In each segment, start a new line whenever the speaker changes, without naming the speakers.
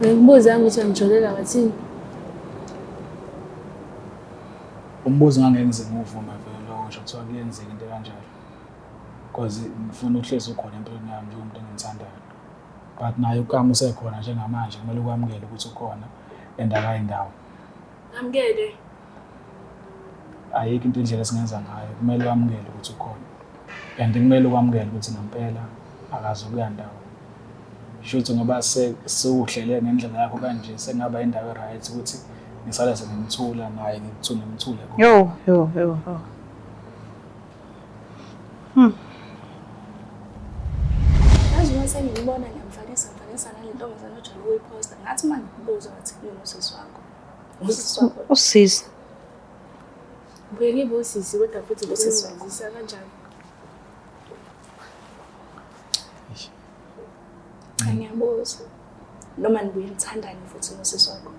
Ngibuza ukuthi ngijolela wathini.
Umbuzo ngeke ngize ngiwuvume vele lokho ngisho kuthiwa kuyenzeka into kanjalo. Because ngifuna ukuhlezi ukhona empilweni yami njengomuntu engimthandayo. But naye ukama usekhona njengamanje kumele ukwamukele ukuthi ukhona and akayindawo.
Ngamukele.
Ayikho into indlela esingenza ngayo kumele ukwamukele ukuthi ukhona. And kumele ukwamukele ukuthi ngempela akazukuya ndawo. Shouthi ngoba sewuhlele ngendlela yakho kanje sengaba indawo right ukuthi ngisale sengimthula naye ngikuthule ngimthule.
Yo.
Yazi uma sengibona ngiyamfanisa nale ntombazane ojwayele ukuyiposta ngathi manje ngibuza ngathi kuyona usisi wakho. Usisi wakho.
Usisi.
Buye ngibe usisi kodwa futhi usisi wazisa kanjani? Ngiyabuza. Noma nibuye nithandane futhi nosisi wakho.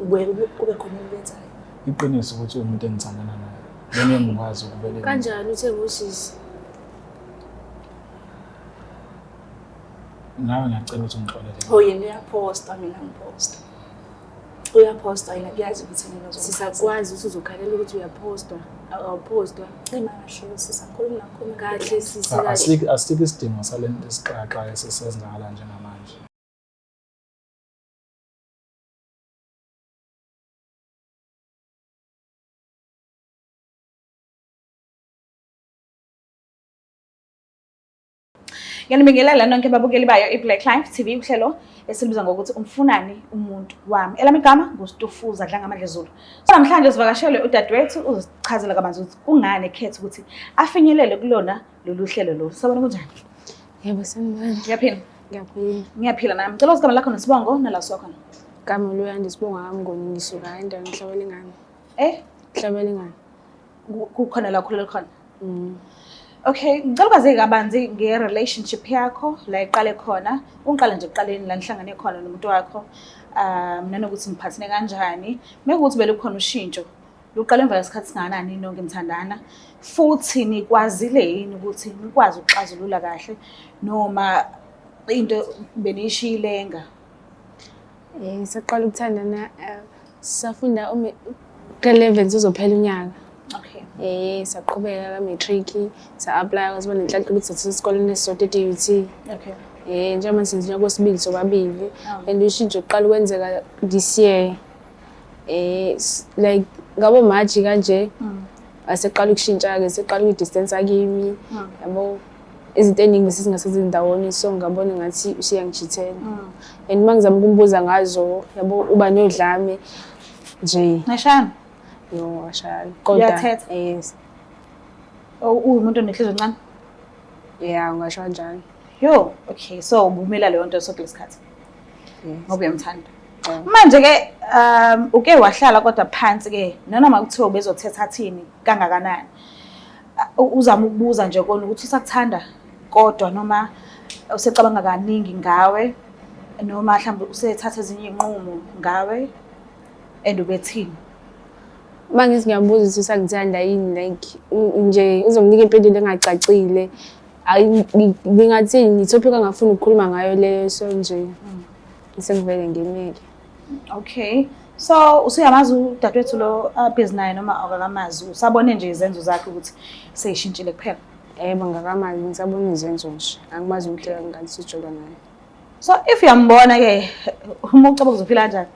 Ubuye kube khona ukubenzayo.
Iqiniso ukuthi umuntu engithandana naye. Lena engikwazi ukubele.
Kanjani uthe ngusisi?
Nawe ngiyacela ukuthi ungixolele.
Oh yena uyaposta mina ngiposta. Uyaposta yena kuyazi ukuthi mina ngizokwazi. Sisakwazi ukuthi uzokhalela ukuthi uyaposta. Awupostwa. Emasho sisakhuluma nakhona kahle sisi kahle.
Asikho isidingo salento esiqaqa esesenzakala njengamanje.
Ngiyanibingelela nonke ababukeli bayo iBlack Life TV uhlelo esilibiza ngokuthi umfunani umuntu wami. Elami igama nguStufuza Dlanga Madlezulu. So namhlanje sivakashele udadewethu uzichazela kabanzi ukuthi kungani ekhetha ukuthi afinyelele kulona lolu hlelo lo. Sabona kunjani?
Yebo sanibona.
Ngiyaphila.
Ngiyaphila.
Ngiyaphila nami. Ngicela igama lakho nesibongo nala sokhona.
Igama loyanda isibonga ngami ngisuka endaweni ehlabela ingane. Hlabela ingane.
Kukhona la khulele khona. Okay, ngicela ukwazi kabanzi nge-relationship yakho la iqale khona. Ungiqala nje eqaleni la nihlangane khona nomuntu wakho. Nanokuthi niphathene kanjani. Mekuthi bele kukhona ushintsho. Luqala emva kwesikhathi singakanani nonke nithandana. Futhi nikwazile yini ukuthi nikwazi ukuxazulula kahle noma into benishiyilenga?
Saqala ukuthandana safunda ka-11 uzophela unyaka.
Okay.
Saqhubeka ka-matric, sa-apply kwasibona inhlanhla ukuthi sathatha esikoleni esisodwa e-DUT.
Okay.
Njengoba senzinyaka kwesibili sobabili. And ushintsho uqala ukwenzeka this year. Like ngabo March kanje. Aseqala ukushintsha-ke, seqala ukudistance kimi. Yabo izinto eningi sesingasazi ndawonye so ngabona ngathi usiyangijithela. And mangizama ukumbuza ngazo, yabo uba nodlame nje.
Nashana?
No, ashali.
Kodwa
yes.
Umuntu onenhliziyo encane?
Yeah, ngisho kanjalo.
Yo, okay. So ubumela leyo nto sonke lesikhathi. Ngoba uyamthanda.
Yeah.
Manje ke uke wahlala kodwa phansi ke noma kuthiwa bezothetha thini kangakanani. Uzama ukubuza nje kona ukuthi usakuthanda kodwa noma usecabanga kaningi ngawe noma mhlawumbe usethatha ezinye inqumo ngawe and ubethini.
Mangithi ngiyabuza ukuthi usangithanda yini like nje uzonginika impendulo engacacile. Ngingathi ni-topic angafuni ukukhuluma ngayo leyo so nje sengivele ngimeke.
Okay. So usuyamazi udadewethu lo abhizi naye noma akakamazi usabone nje izenzo zakhe ukuthi seyishintshile kuphela?
Yebo ngakamazi ngisabona izenzo nje. Angimazi ukuthi ngathi ujola naye.
So if uyambona ke uma ucabanga uzophila kanjani?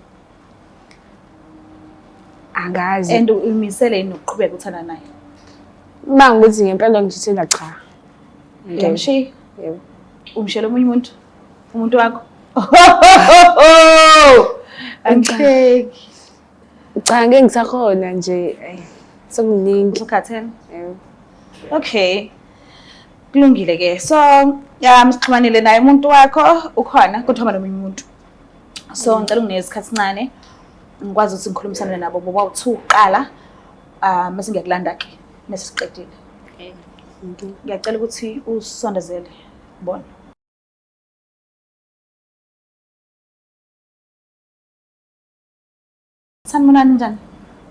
Angazi.
And umisele yini ukuqhubeka uthanda naye?
Mangukuthi ngempela ngijithela cha.
Ngiyamshiya.
Yebo.
Umshiyela omunye umuntu wakho? Okay.
Cha ngeke ngisakhona nje sekuningi.
Ukhathele?
Yebo.
Okay. Kulungile ke. So sixhumanile naye umuntu wakho ukhona kuthoma nomunye umuntu. So ngicela unginike isikhathi sincane. Ngikwazi ukuthi ngikhulumisane nabo boba u2 qala mase ngiyakulanda ke mase siqedile.
Okay.
Ngiyacela ukuthi usondezele bona. Sanibonani njani?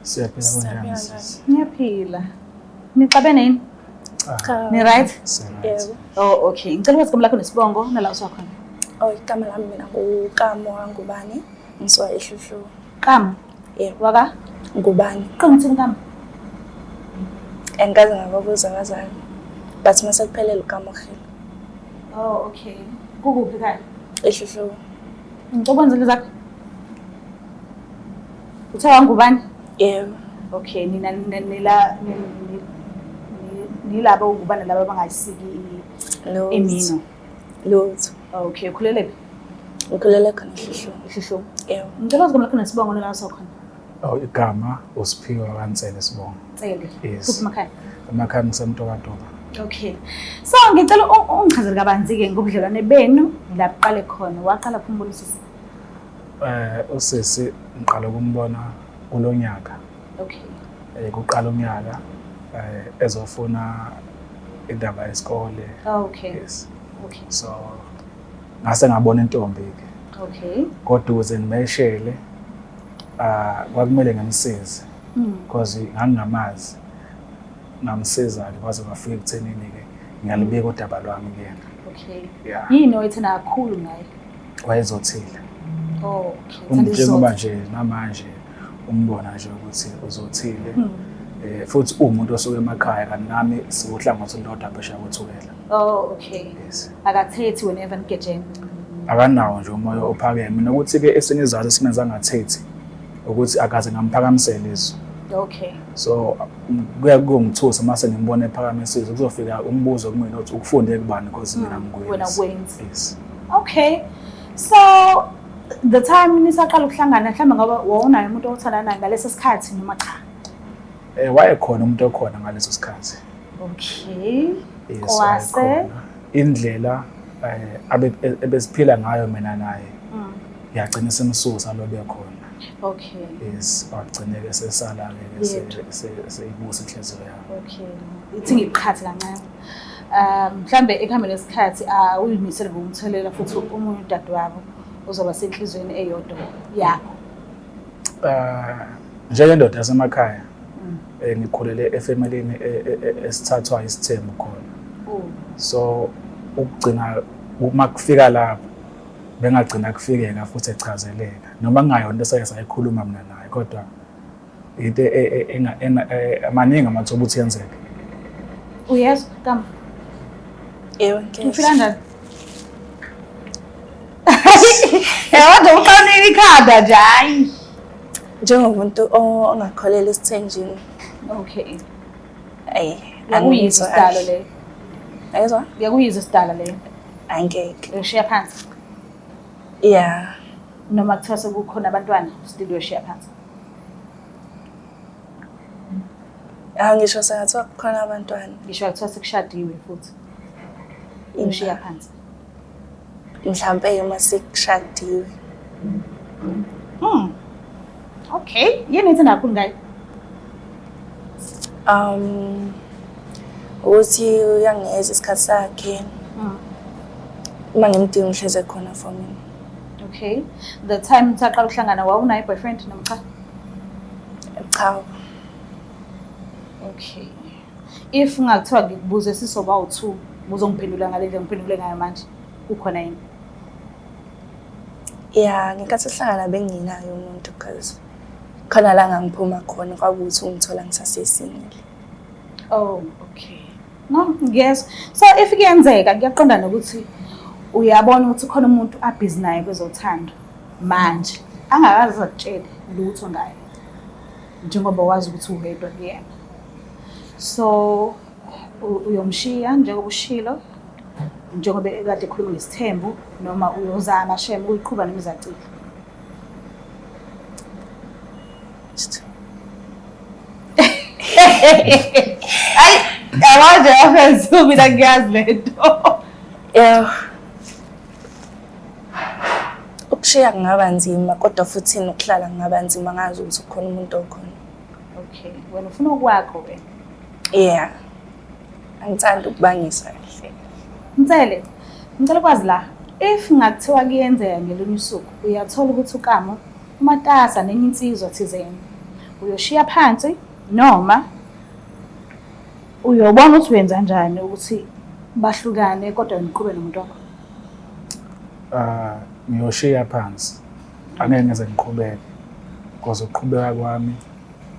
Siyaphila kanjani sisi?
Ngiyaphila. Nixabene yini?
Cha.
Ni right?
Yebo.
Oh okay. Ngicela ukuthi igama lakho nesibongo nala usakhona.
Oh, igama lami mina nguKamo Wangubani. Ngisuka eHluhluwe.
Kamo.
Yebo.
Waka?
Ngubani.
Qingithini Kamo?
Engikaze ngababuza abazali. But mase kuphelele uKamo Khelo.
Oh, okay. Kukuphi khaya?
eHluhluwe.
Ngicela kwenzele zakho. Uthe Wangubani?
Yebo.
Okay, nilabo ukubana laba bangayisiki imino.
Lutho.
Okay, ukhulelephi?
Ngikhulele khona eHluhluwe.
EHluhluwe.
Yebo.
Ngicela uzigama lakho nesibongo la sokhona.
Oh, igama uSiphiwe Kansele Sibongo.
Tsele.
Yes.
Kuphi emakhaya?
Emakhaya ngisemntokatoba.
Okay. So ngicela ungichazele kabanzi ke ngobudlelwane benu la kuqale khona. Waqala kumbonisisa.
Usisi ngiqala ukumbona kulonyaka.
Okay.
Kuqala unyaka ezofuna indaba yesikole.
Okay.
Yes.
Okay.
So ngase ngabona intombi ke.
Okay.
Kodwa uze ngimeshele kwakumele ngimsize because ngangingamazi ngamsiza ke kwaze kwafika ekuthenini ke ngalibika udaba lwami kuyena.
Okay.
Yeah.
Yini oyithanda kakhulu ngaye?
Wayezothile.
Oh, okay.
Njengoba nje namanje umbona nje ukuthi uzothile. Futhi umuntu osuke emakhaya kanti nami sikuhlangothi indoda phesheya kothukela.
Oh, okay.
Yes.
Akathethi whenever ngigejene.
Akanawo nje umoya ophakeme nokuthi ke esinye izathu simenza angathethi ukuthi akaze ngamphakamisela izwi.
Okay.
So kuya kungithusa mase ngimbona ephakamisizwe kuzofika umbuzo kumina ukuthi ukufunde kubani because mina ngikwenza.
Wena wenza.
Yes.
Okay. So the time nisaqala ukuhlangana mhlawumbe ngoba wawunayo umuntu othanda naye ngaleso sikhathi noma cha?
Wayekhona umuntu okhona ngaleso sikhathi.
Okay.
Yes,
Kwase
wayekhona. Indlela ebesiphila ngayo mina naye. Yagcina simsusa lo bekhona.
Okay.
Yes, wagcina ke sesala ke seyibusa inhliziyo yakhe.
Okay. Ithi ngiqhathi kancane. Mhlambe ekuhambeni lesikhathi uyimisele ngokumthelela futhi umunye udadewabo uzoba senhlizweni eyodwa yakho.
Njengendoda yasemakhaya ngikhulele efamilini esithathwa isithembu khona. So ukugcina uma kufika lapho bengagcina kufikeka futhi echazeleka noma ngayona into esake sayikhuluma mina naye kodwa into amaningi amathuba ukuthi yenzeke.
Uyezwa Kamo?
Yebo, ngiyezwa.
Ufika kanjani? Yebo, uqanile ikhanda nje hayi.
Njengomuntu ongakholeli isithenjini.
Okay.
Angiyizwa
Isidalo le.
Ayizwa?
Ngiyakuyizwa isidala le.
Angeke.
Ushiya phansi.
Yeah.
Noma kuthiwa sekukhona abantwana still uyoshiya phansi.
Ngisho sengathi kukhona abantwana.
Ngisho kuthiwa sekushadiwe futhi. Ushiya phansi.
Mhlambe uma sekushadiwe.
Okay. Yini nithi nakhulu ngayo?
Ukuthi uyangeza isikhathi sakhe. Uma ngimdinga uhleze khona for mina.
Okay. The time uthaqala ukuhlangana wawunayo boyfriend noma cha?
Cha.
Okay. If ngakuthiwa ngikubuze sisoba u2 uzongiphendula ngale ndlela ngiphendule ngayo manje ukhona yini?
Yeah, ngikathi sihlangana benginayo umuntu because khona la ngiphuma khona kwakuthi ungithola ngisasesingile.
Oh, okay. No, yes. So if kuyenzeka kuyaqonda ukuthi uyabona ukuthi khona umuntu abhizi naye kwezothando manje angakaze akutshele lutho ngaye njengoba wazi ukuthi uwedwa kuyena. So uyomshiya njengoba ushilo njengoba ekade ekhuluma ngesithembu noma uyozama shame uyiqhubha nemizacile. Ay, yabanje afezulu mina ngiyazi lento.
Ukushiya kungaba nzima kodwa futhi nokuhlala kungaba nzima ngazi ukuthi ukhona umuntu okhona.
Okay, wena ufuna okwakho wena.
Yeah. Angithanda ukubangisa kahle.
Mtsele, ngicela kwazi la, if ngakuthiwa kuyenzeka ngelunye usuku, uyathola ukuthi uKamo umatasa nenye insizwa thizeni. Uyoshiya phansi noma uyobona ukuthi wenza kanjani ukuthi bahlukane kodwa niqhube nomuntu wakho.
ngiyoshiya phansi angeke ngize ngiqhubeke because ukuqhubeka kwami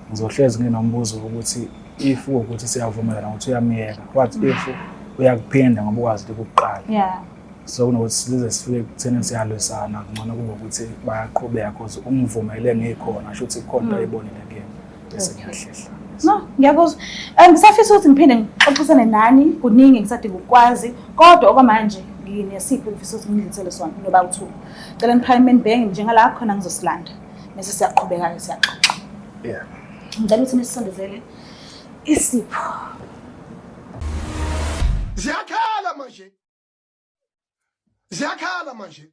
ngizohlezi nginombuzo ukuthi if ukuthi siyavumelana ukuthi uyamiyeka what if uyakuphinda ngoba ukwazi ukuqala
Yeah.
so kunokuthi size sifike kutheni siyalwisana ngcono kube ukuthi bayaqhubeka because umvumele ngikhona sho ukuthi khona ayibonile kimi bese ngiyahlehla.
No, ngiyakuzwa. Ngisafisa ukuthi ngiphinde ngixoxisane nani kuningi ngisadinga ukwazi kodwa okwamanje nginesipho ngifisa ukuthi ngidlulisele sona noba u2. Cela ngiphayimeni bhenge njengala khona ngizosilanda. Bese siyaqhubeka ke siyaxoxa.
Yeah.
Ngicela ukuthi nisondezele isipho.
Ziyakhala manje.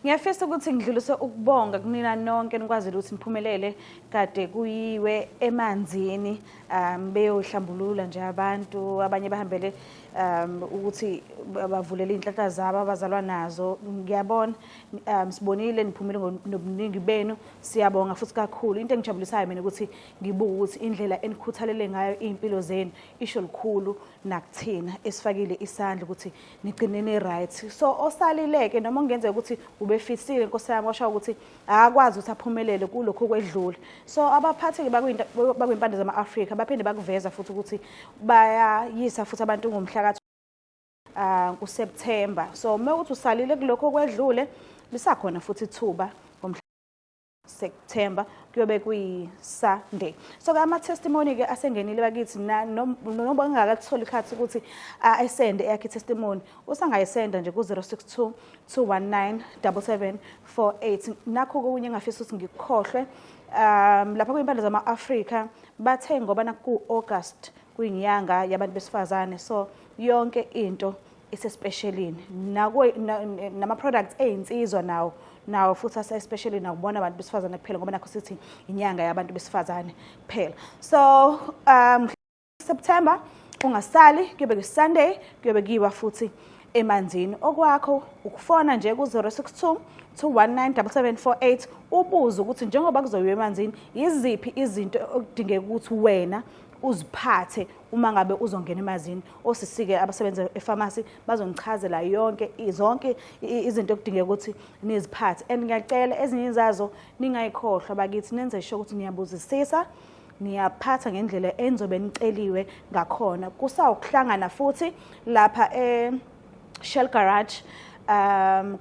Ngiyafisa ukuthi ngidlulise ukubonga kunina nonke nikwazile ukuthi niphumelele kade kuyiwe emanzini beyohlambulula nje abantu abanye bahambele ukuthi bavulele inhlahla zabo abazalwa nazo ngiyabona sibonile niphumile ngobuningi benu siyabonga futhi kakhulu into engijabulisayo mina ukuthi ngibuka ukuthi indlela enikhuthalele ngayo impilo zenu isho likhulu nakuthina esifakile isandla ukuthi nigcinene right so osalileke noma ungenzeka ukuthi ubefisile inkosi yami washo ukuthi akwazi ukuthi aphumelele kulokho kwedlule so abaphathi bakwimpande zama-Afrika baphinde bakuveza futhi ukuthi bayayisa futhi abantu ngomhla kuSeptember so mewukuthi usalile kulokho kwedlule lisakhona futhi ithuba ngomhla September kuyobe kuyiSunday so ama testimony ke asengenile bakithi noma ngingakatholi ikhathi ukuthi ayisende yakhe testimony usangayisenda nje ku 062 219 7748 nakho kunye ngafisa ukuthi ngikukhohlwe lapha kwimpande zama-Afrika bathe ngoba naku August kuyinyanga yabantu besifazane so yonke into isespecialini nama products ezinsizwa nawo futhi asespecially nakubona abantu besifazane kuphela ngoba nakho sithi inyanga yabantu besifazane kuphela so September ungasali kuyobe kuSunday kuyobe kuyiwa futhi emanzini okwakho ukufona nje ku 062 219 7748 ubuze ukuthi njengoba kuzoyiwa emanzini yiziphi izinto okudingeka ukuthi wena uziphathe uma ngabe uzongena emazini osisike abasebenza epharmacy bazongichazela zonke izinto okudingeka ukuthi niziphathe and ngiyacela ezinye izazo ningayikhohlwa bakithi nenze sure ukuthi niyabuzisisa niyaphatha ngendlela enzobe niceliwe ngakhona kusawukuhlangana futhi lapha Shell Garage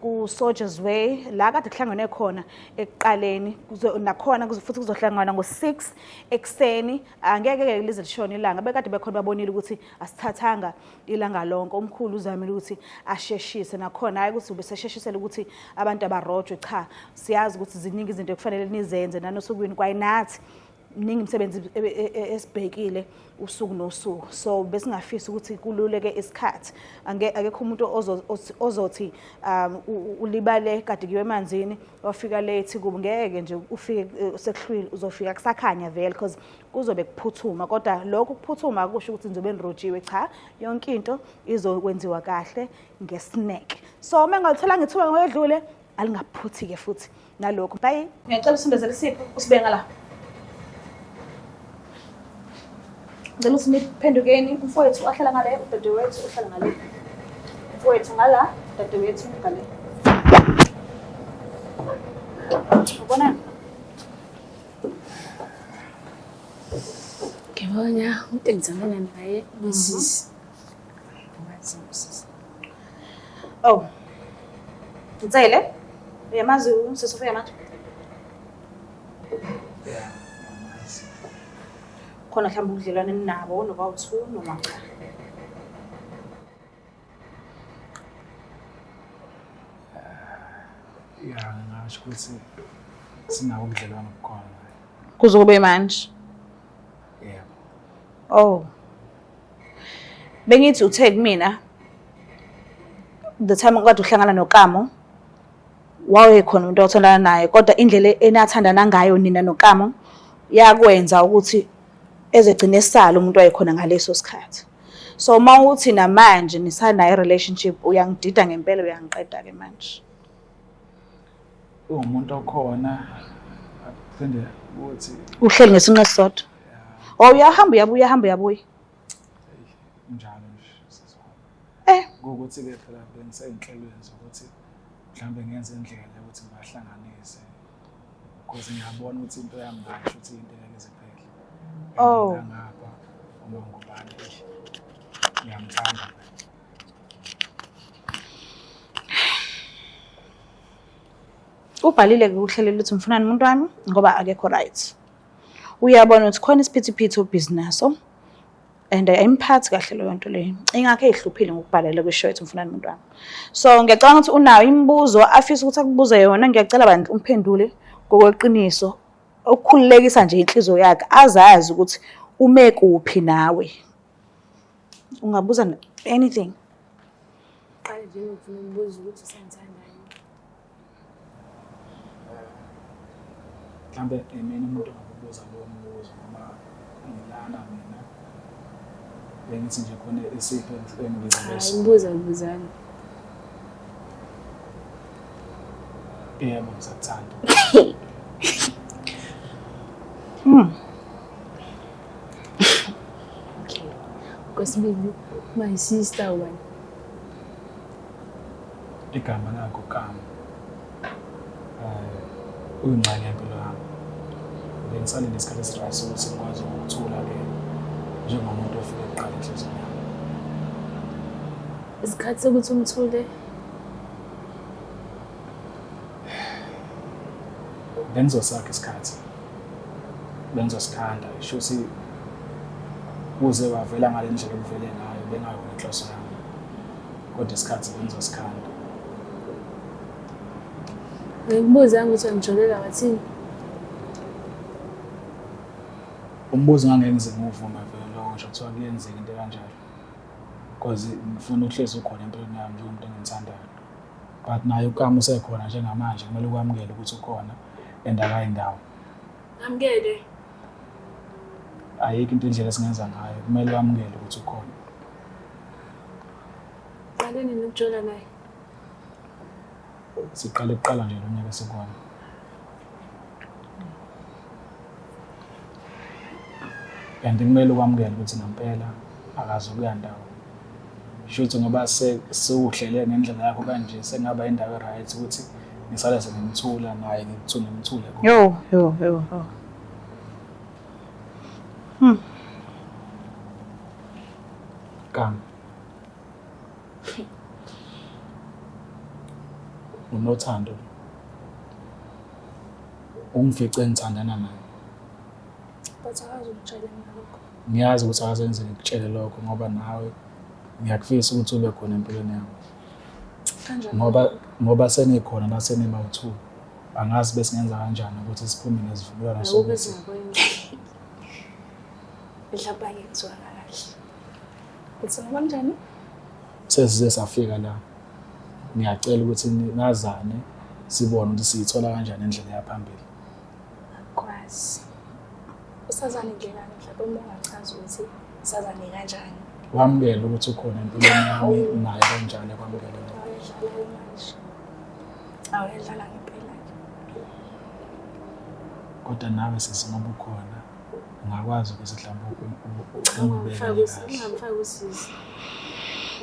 ku Soldiers Way la kade kuhlangene khona ekuqaleni nakhona futhi kuzohlangana ngo6 ekseni angeke ke lize lishona ilanga bekade bekhona babonile ukuthi asithathanga ilanga lonke omkhulu uzamile ukuthi asheshise nakhona hayi ukuthi ubesesheshisela ukuthi abantu abarojwe cha siyazi ukuthi ziningi izinto ekufanele nizenze nanosukwini kwayinathi ningi imsebenzi esibhekile usuku nosuku so besingafisa ukuthi kululeke isikhathi akekho umuntu ozothi ulibale kade kuyiwe emanzini wafika late kuba ngeke nje ufike sekuhlwile uzofika kusakhanya vele because kuzobe kuphuthuma kodwa lokho kuphuthuma akusho ukuthi nizobe nirojiwe cha yonke into izokwenziwa kahle ngesnack so mengalithola ngithuba ngoyedlule alingaphuthi ke futhi nalokho bye ngiyacela usindezele isipho usibeka la ngicela ukuthi niphendukeni umfowethu ahlala ngale udadewethu uhlala ngale umfowethu ngala udadewethu ngale ubona
ngibona umuntu engizamana naye Mrs.
Oh Ntsele uyamazi uSofia manje khona mhlawumbe ubudlelwane nabo noba u2 noma cha
Yeah ngisho ukuthi sinawo ubudlelwane obukhona
kuzokube manje
yeah
oh bengithi uthe kumina the time ukade uhlangana noKamo wayekhona umuntu othandana naye kodwa indlela enathandana ngayo nina noKamo yakwenza ukuthi ezegcina esala umuntu wayekhona ngaleso sikhathi so mawuthi namanje nisanayo relationship uyangidida ngempela uyangiqeda ke manje
umuntu okhona phinde ukuthi
uhleli ngesinqe sodwa uyahamba uyabuya
njalo nje ukuthi ke phela bengiseyinhlelweni zokuthi mhlambe ngenze indlela ukuthi ngibahlanganise because ngiyabona ukuthi into yami ngisho ukuthi into engeke iziphele.
Oh.
Ngapha uma ngubani ngiyamthanda.
Ubhalile-ke ukuhlelela ukuthi mfunani umuntu wami ngoba akekho right. Uyabona ukuthi khona isiphithiphithi obhizinesi and ayimphathi kahle leyo nto leyo. Ingakho ehluphile ngokubhalela kwisho ethi mfunani umuntu wami. So ngiyacabanga ukuthi unayo imibuzo afisa ukuthi akubuze yona, ngiyacela bandla umphendule ngokweqiniso okukhululekisa nje inhliziyo yakhe azazi ukuthi ume kuphi nawe. Ungabuza anything.
Qale nje ngifuna ukubuza ukuthi usangithanda yini.
Mhlambe mina umuntu ongakubuza lowo mbuzo noma ngilana mina bengithi nje khona isipho engibiza
Hayi ngibuzani.
yebo ngisakuthanda.
Okay. Kwesibili, my sister wani.
Igama lakho Kama. Uyingxenye yempilo yami. Bengisale nesikhathi esirayisi ukuthi ngikwazi ukuthula-ke njengomuntu ofike kuqala enhliziyweni yami.
Isikhathi sokuthi umthule.
Bengizosakha isikhathi. Bengizosikhanda. Sho ukuthi uze wavela ngale ndlela obuvele ngayo bengayona inhloso yami. Kodwa isikhathi bengizosikhanda.
Ngikubuza ukuthi angijolela wathini.
Umbuzo ngangeke ngize ngiwuvume vele lokho nje kuthiwa kuyenzeka into kanjalo. Because ngifuna uhlezi ukhona empilweni yami njengomuntu engimthandayo. But naye uKama usekhona njengamanje kumele ukwamukele ukuthi ukhona and akayindawo.
Ngamukele.
Ayikho into indlela esingenza ngayo kumele ukwamukele ukuthi ukhona.
Qaleni nokujola naye.
Siqale kuqala nje lo nyaka sikona. And kumele ukwamukele ukuthi ngempela akazi ukuya ndawo. Shouthi ngoba sewuhlele ngendlela yakho kanje sengaba indawo right ukuthi ngisale sengimthula naye ngikuthule ngimthule.
Yo.
Kama. Unothando. Umfice engithandana naye.
But akazi ukutshela mina lokho.
Ngiyazi ukuthi akazenze ngikutshele lokho ngoba nawe ngiyakufisa ukuthi ube khona empilweni yami.
Kanjani?
Ngoba senikhona la senibawu2. Angazi bese ngenza kanjani ukuthi siphume nezivumelwano
sokuthi ngakwenza. Mhlawumbe ngizwa kahle. Uthi kanjani?
Sesize safika la. Ngiyacela ukuthi nazane sibone ukuthi siyithola kanjani indlela yaphambili.
Akwazi. Usazana indlela mhlawumbe uma ungachaza ukuthi sazane kanjani.
Wamukela ukuthi ukhona empilweni yami naye kanjani kwamukela.
Awedlala manje. Awedlala ngempela.
Kodwa nawe sesingabe ukhona ungakwazi ukuthi mhlawumbe
ungangifaki usisi.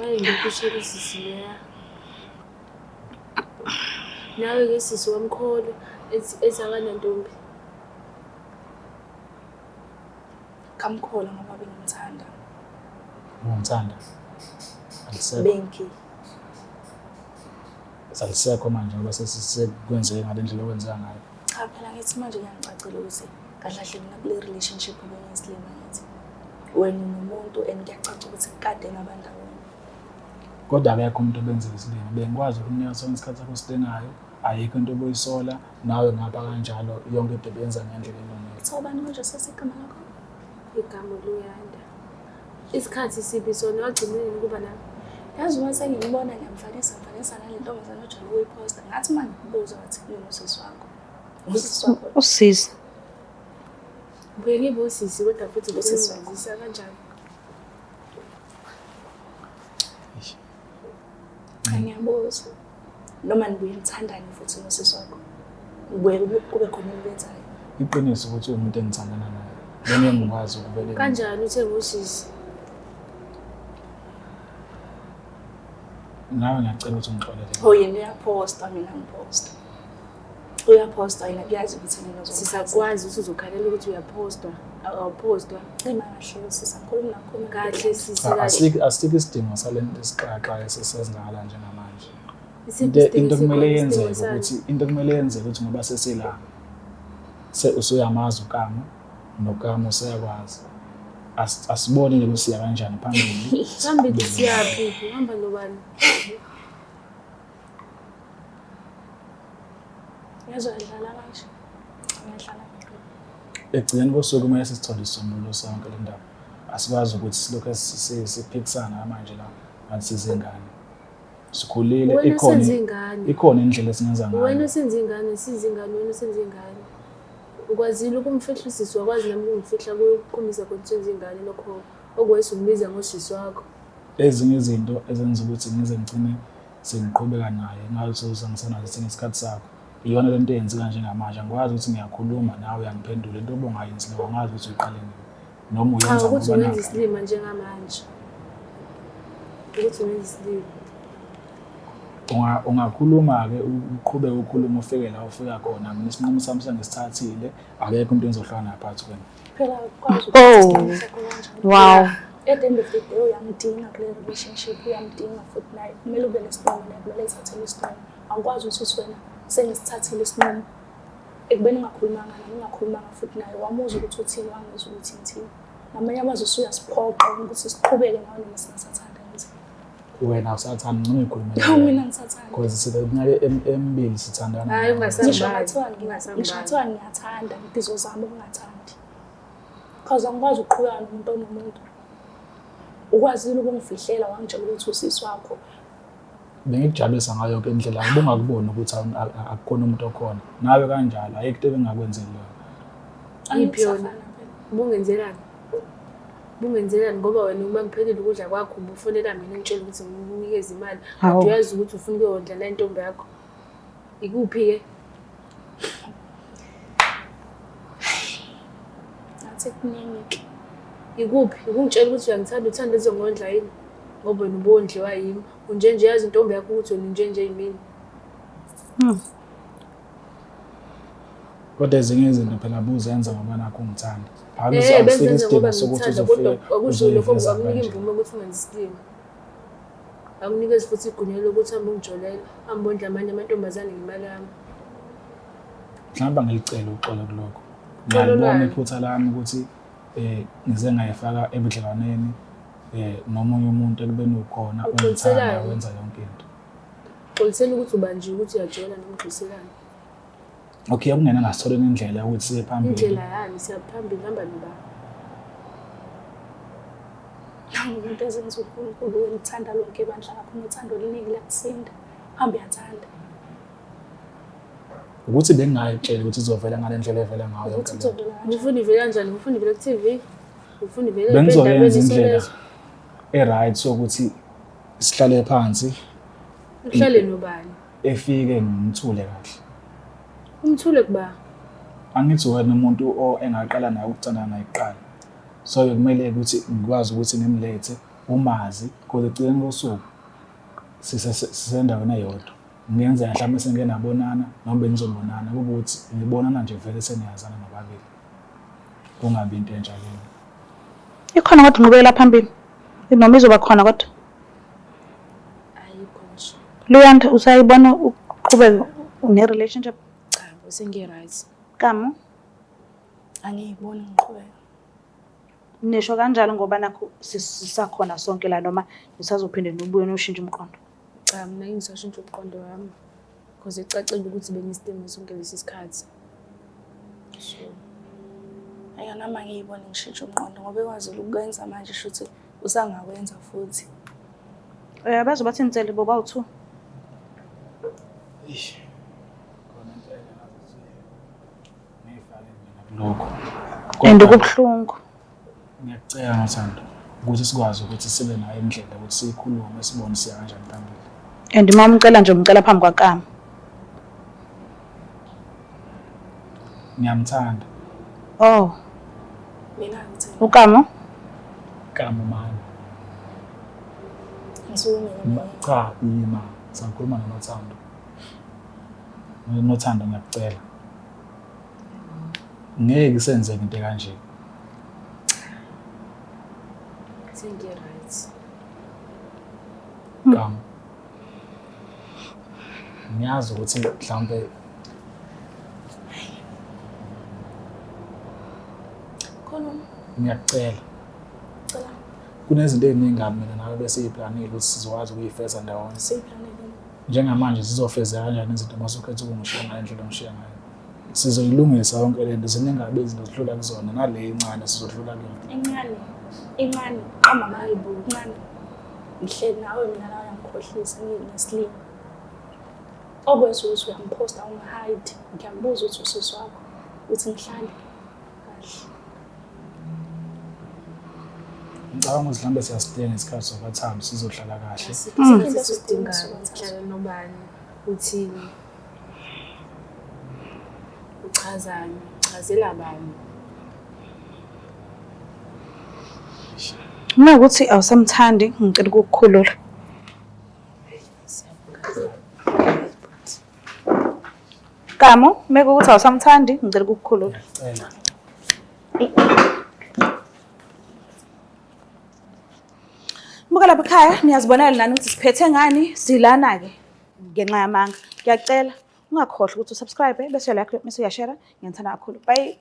Waye ngikushela usisi leya. Nawe ke sisi wamkholo ethi akanantombi.
Kamkhola ngoba bengimthanda.
Ungithanda. Alisekho.
Benki.
Salisekho manje ngoba sesisekwenzeke ngale ndlela okwenzeka ngayo.
Cha phela ngithi manje ngiyangicacela ukuthi kahle kahle mina kule relationship bengiyisilima ngithi wena nomuntu and kuyacaca ukuthi kade ngabandawonye.
Kodwa akekho umuntu obenza isilimo. Bengikwazi ukunika sonke isikhathi sakho sidengayo. Ayikho into obuyisola nawe ngapha kanjalo yonke into beyenza ngendlela elungile.
Thobani manje sesigama lakho?
Igama luyanda. Isikhathi sibi sona wagcinile ukuba nami.
Yazi uma sengibona ngiyamfanisa nale ntombazana ojwayele ukuyiposta ngathi manje ngibuza ukuthi yini usisi wakho. Usisi wakho.
Usisi.
Buye ngibe usisi kodwa futhi usizisa kanjani?
Ngiyabuza. Noma nibuye nithandane futhi nosisi wakho. Nibuye kube khona ukubenzayo.
Iqiniso ukuthi umuntu engithandana naye. Bengeke ngikwazi ukubele.
Kanjani uthe ngusisi?
nawe ngiyacela ukuthi ungixolele.
Oh yena uyaphosta mina ngiphosta. Uyaphosta yena kuyazi ukuthi mina
Sisakwazi ukuthi uzokhalela ukuthi uyapostwa, awupostwa.
Cima kahle sisakhuluma nakhona
Kahle sisi
Asikho isidingo salento esixaxa esesenzakala njengamanje.
Isiphi isidingo
Into kumele
esikhona,
yenzeke
isidingo
ukuthi into kumele yenzeke ukuthi ngoba sesila usuyamazi ukama nokama useyakwazi. Asibone nje ukuthi siya kanjani phambili.
Phambili siyaphi? Uhamba nobani?
Ngiyazodlala manje. Ngiyadlala.
Ekugcineni kosuku kumele sithole isisombululo sonke le ndaba. Asikwazi ukuthi silokho siphikisana manje la ngathi sizingane. Sikhulile ikhona indlela esingenza ngayo.
Wena usenze ingane, sizingane, wena usenze ingane. Ukwazile ukumfihla usisi wakwazi nami ukungifihla kuyokuqhumisa ukuthi senze ingane lokho okwese ukubiza ngosisi wakho.
Ezinye izinto ezenza ukuthi ngize ngicine sengiqhubeka naye ngathi sengisanazo esinye isikhathi sakho. Iyona lento eyenzeka njengamanje angikwazi ukuthi ngiyakhuluma nawe uyangiphendula into obongayenzi leyo angazi ukuthi uyiqale nini noma uyenza
ukuthi
ngoba
wenza isilima njengamanje. Ukuthi wenza isilima.
Ungakhuluma-ke uqhubeke ukhuluma ufike la ufika khona mina isinqumo sami sengisithathile akekho umuntu engizohlala naye phakathi kwena.
Phela kwazi
Wow.
At the end of the day uyamdinga kule relationship uyamdinga futhi naye kumele ube nesinqumo naye kumele ethathele isinqumo. Angikwazi ukuthi wena sengisithathile isinqumo ekubeni ngakhulumanga nami ngakhulumanga futhi naye wamuza ukuthi uthini wangizwa ukuthi ngithini. Namanye amazwi usuyasiphoqa ukuthi siqhubeke nawe noma singasathanda nje.
Wena usathanda noma ikhuluma
Mina ngisathanda.
because sithe emibili sithandana.
Hayi
Ngisho
ungasambazi.
ngisho ngiyathanda impilo zami ukungathandi. Because angikwazi ukuqhubeka nomuntu. Ukwazile ukungifihlela wangitshela ukuthi usisi wakho.
Bengikujabulisa ngayo yonke indlela ngibongakubona ukuthi akukhona umuntu okhona. Nawe kanjalo ayikho into engakwenzeli yona.
Yiphi yona? Bungenzelani? Bungenzelani ngoba wena uma ngiphelile ukudla kwakho ubufonela mina ngitshela ukuthi nginikeze imali.
Hawu.
Kodwa uyazi ukuthi ufuna ukuyondla la intombi yakho. Ikuphi ke?
Ngathi kuningi.
Ikuphi? Ukungitshela ukuthi uyangithanda uthanda ezongondla yini? Ngoba wena ubondliwa yimi. Unjenje yazi intombi yakho ukuthi wena unjenje yimini.
Kodwa ezinye izinto phela buzenza ngoba nakho ungithanda.
Benzenza ngoba ngithanda kodwa akusho lokho akunika imvume ukuthi ungenza isilima. Akunikezi futhi igunya lokuthi hambe ungijolela, hambe ondla amanye amantombazane ngemali yami.
Mhlawumbe ngilicela uxolo kuloko. Ngiyabona iphutha lami ukuthi ngize ngayifaka ebudlelwaneni nomunye umuntu ekubeni ukhona ungithanda wenza yonke into.
Ulisela ukuthi ubanjiwe ukuthi uyajola noma ugciselana.
Okay, akungena ngasitholeni indlela ukuthi siye phambili.
Indlela yani siyaphambili hamba nobani.
Umuntu ezenza uNkulunkulu welithanda lonke ibandla lakho unothando oluningi lakusinda. Hamba uyathanda.
Ukuthi bengingayitshela ukuthi izovela ngale ndlela evela ngayo yonke
Ukuthi
le.
uzodlula kanjani?
Ufuna ivele kanjani? Ufuna ivele ku-TV? Ufuna ivele
Bengizoyenza indlela right sokuthi sihlale phansi
uhlale nobani?
efike ngimthule kahle.
Umthule kuba
Angithi wena umuntu engaqala naye ukuthandana naye kuqala. So kumele ukuthi ngikwazi ukuthi ngimlethe umazi kodwa egcineni kosuku sisendaweni eyodwa. Ngiyenza mhlawumbe sengenabonana noma benizobonana kube ukuthi ngibonana nje vele seniyazana nababili. Kungabi into enjalo.
Ikhona kodwa ngubekela phambili. Noma izoba khona kodwa.
ayikho nje.
Luyanda usayibona uqhubeka une relationship
Cha, sengi-right.
kamo
Angiyiboni ngiqhubeka.
nisho kanjalo ngoba nakho sisakhona sonke la noma nisazophinde nibuye noshintsha umqondo.
Cha, mina ngisashintsha umqondo wami. Because icacile ukuthi bengisidingo sonke lesi sikhathi. So,
Nami angiyiboni ngishintsha umqondo ngoba ekwazile ukwenza manje shuthi usangawenza futhi.
Bazo bathi nitsele boba u2.
Lokho.
And kubhlungu.
Ngiyacela ngothando ukuthi sikwazi ukuthi sibe nayo indlela ukuthi sikhulume sibone siya kanjani phambili.
And mama umcela nje umcela phambi kwakama.
Ngiyamthanda.
Oh,
Mina ngithi
ukamo?
Kama mani. Cha, yima. Sangikhuluma noNothando. Nothando ngiyakucela. Ngeke senzeke into kanje.
Sengike right.
Kam. Ngiyazi ukuthi mhlambe
Khona
ngiyacela.
cela
Kunezinto eziningi mina nawe bese iplanile ukuthi sizokwazi ukuyifeza ndawonye.
siyiplanele.
Njengamanje sizofeza kanjani izinto masukhetha ukungishiya ngayo indlela ongishiya ngayo. Sizoyilungisa yonke lento ziningabe izinto zidlula kuzona nale incane sizodlula kuyona.
Incane amama yibu incane. Ngihleli nawe mina la uyangikhohlisa nginesilimo. Okwenza ukuthi uyamposta ungahide. Ngiyambuza ukuthi usisi wakho uthi ngihlale kahle.
Ngicabanga ukuthi mhlambe siyasidinga isikhathi sokuthamba sizohlala kahle.
Isikhathi sidinga ukuhlala nobani uthini uchazani chazela bani
Uma ukuthi awusamthandi ngicela ukukukhulula. Kamo, meke ukuthi awusamthandi ngicela ukukukhulula.
Ngiyacela.
Buka lapha ekhaya niyazibonela nani ukuthi siphethe ngani silana ke ngenxa yamanga. Ngiyacela ungakhohlwa ukuthi usubscribe bese like bese uyashare. Ngiyithanda kakhulu. Bye.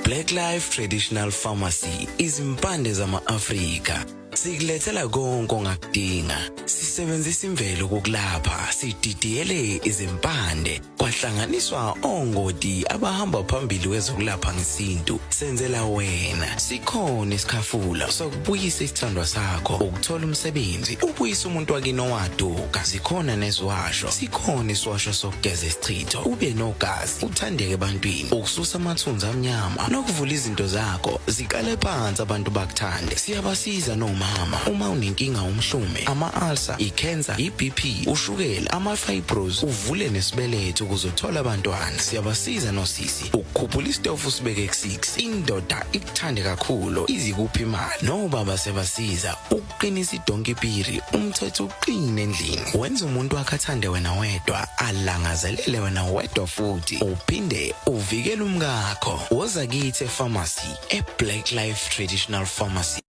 Black Life Traditional Pharmacy izimpande zama-Afrika. Sikulethela konke ongakudinga. Sisebenzisa imvelo kokulapha, sididiyele izimpande, kwahlanganiswa ongoti abahamba phambili kwezokulapha ngesintu. Senzela wena. Sikhona isikhafula sokubuyisa isithandwa sakho, ukuthola umsebenzi, ubuyisa umuntu wakini owaduka. Sikhona neziwasho. Sikhona isiwasho sokugeza isichitho, ube nogazi, uthandeke ebantwini, ukususa amathunzi amnyama, nokuvula izinto zakho zikale phansi abantu bakuthande. Siyabasiza noma uma unenkinga umhlume, ama-ulcer, i-cancer, i-BP, ushukela, ama-fibros, uvule nesibeletho ukuzothola abantwana. Siyabasiza nosisi ukukhuphula isitofu usibeke ku-6, indoda ikuthande kakhulu izikuphi imali. Nobaba sebasiza ukuqinisa idonkipiri, umthetho uqine endlini, wenza umuntu wakhe athande wena wedwa, alangazelele wena wedwa futhi uphinde uvikele umkakho. Woza kithi e-pharmacy, e-Black Life Traditional Pharmacy.